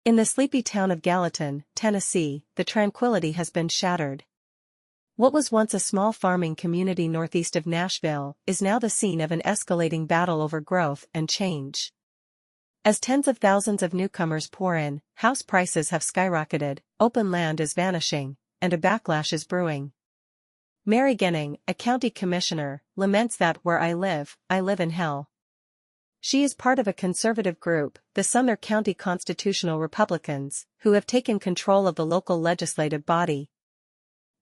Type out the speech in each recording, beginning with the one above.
In the sleepy town of Gallatin, Tennessee, the tranquility has been shattered. What was once a small farming community northeast of Nashville is now the scene of an escalating battle over growth and change. As tens of thousands of newcomers pour in, house prices have skyrocketed, open land is vanishing, and a backlash is brewing. Mary Genning, a county commissioner, laments that where I live in hell. She is part of a conservative group, the Sumner County Constitutional Republicans, who have taken control of the local legislative body.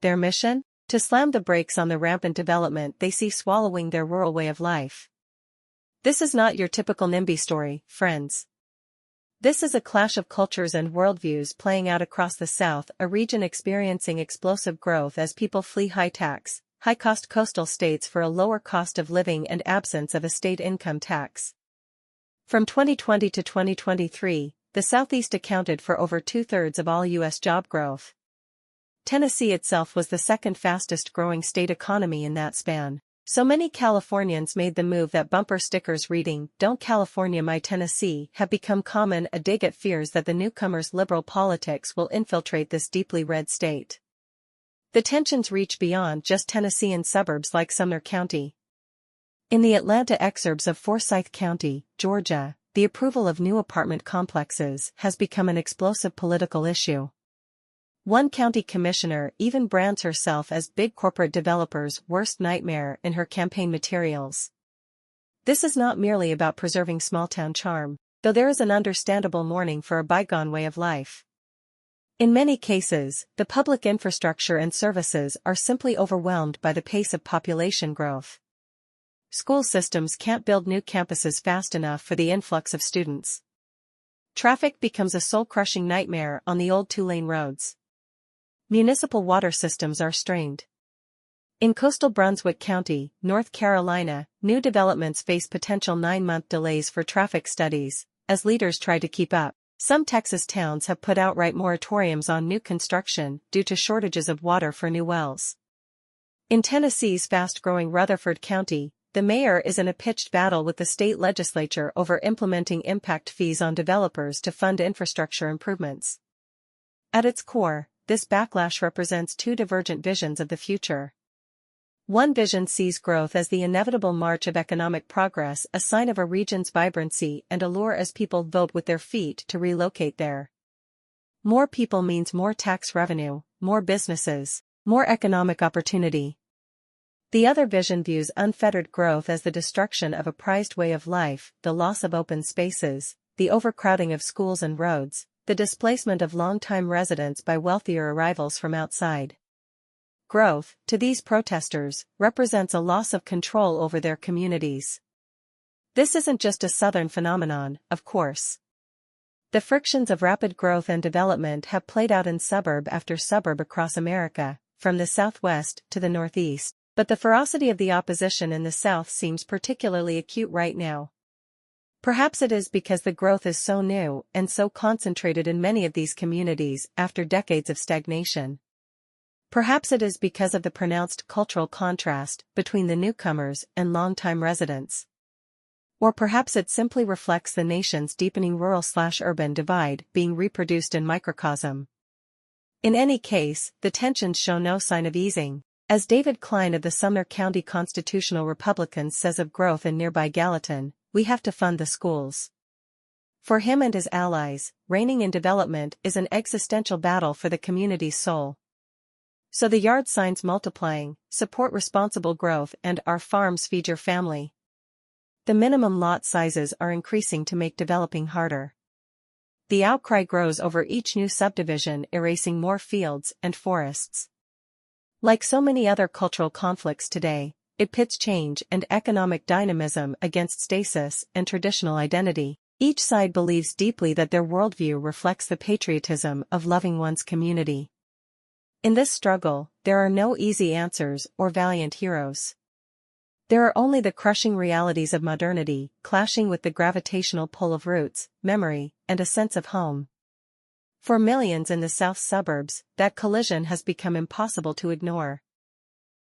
Their mission? To slam the brakes on the rampant development they see swallowing their rural way of life. This is not your typical NIMBY story, friends. This is a clash of cultures and worldviews playing out across the South, a region experiencing explosive growth as people flee high-tax, high-cost coastal states for a lower cost of living and absence of a state income tax. From 2020 to 2023, the Southeast accounted for over two-thirds of all U.S. job growth. Tennessee itself was the second fastest-growing state economy in that span. So many Californians made the move that bumper stickers reading, "Don't California my Tennessee," have become common, a dig at fears that the newcomers' liberal politics will infiltrate this deeply red state. The tensions reach beyond just Tennessee and suburbs like Sumner County. In the Atlanta exurbs of Forsyth County, Georgia, the approval of new apartment complexes has become an explosive political issue. One county commissioner even brands herself as big corporate developers' worst nightmare in her campaign materials. This is not merely about preserving small-town charm, though there is an understandable mourning for a bygone way of life. In many cases, the public infrastructure and services are simply overwhelmed by the pace of population growth. School systems can't build new campuses fast enough for the influx of students. Traffic becomes a soul-crushing nightmare on the old two-lane roads. Municipal water systems are strained. In coastal Brunswick County, North Carolina, new developments face potential 9-month delays for traffic studies, as leaders try to keep up. Some Texas towns have put outright moratoriums on new construction due to shortages of water for new wells. In Tennessee's fast-growing Rutherford County, the mayor is in a pitched battle with the state legislature over implementing impact fees on developers to fund infrastructure improvements. At its core, this backlash represents two divergent visions of the future. One vision sees growth as the inevitable march of economic progress, a sign of a region's vibrancy and allure as people vote with their feet to relocate there. More people means more tax revenue, more businesses, more economic opportunity. The other vision views unfettered growth as the destruction of a prized way of life, the loss of open spaces, the overcrowding of schools and roads, the displacement of long-time residents by wealthier arrivals from outside. Growth, to these protesters, represents a loss of control over their communities. This isn't just a Southern phenomenon, of course. The frictions of rapid growth and development have played out in suburb after suburb across America, from the Southwest to the Northeast. But the ferocity of the opposition in the South seems particularly acute right now. Perhaps it is because the growth is so new and so concentrated in many of these communities after decades of stagnation. Perhaps it is because of the pronounced cultural contrast between the newcomers and longtime residents. Or perhaps it simply reflects the nation's deepening rural/urban divide being reproduced in microcosm. In any case, the tensions show no sign of easing. As David Klein of the Sumner County Constitutional Republicans says of growth in nearby Gallatin, "We have to fund the schools." For him and his allies, reigning in development is an existential battle for the community's soul. So the yard signs multiplying, support responsible growth and "Our farms feed your family." The minimum lot sizes are increasing to make developing harder. The outcry grows over each new subdivision, erasing more fields and forests. Like so many other cultural conflicts today, it pits change and economic dynamism against stasis and traditional identity. Each side believes deeply that their worldview reflects the patriotism of loving one's community. In this struggle, there are no easy answers or valiant heroes. There are only the crushing realities of modernity, clashing with the gravitational pull of roots, memory, and a sense of home. For millions in the South suburbs, that collision has become impossible to ignore.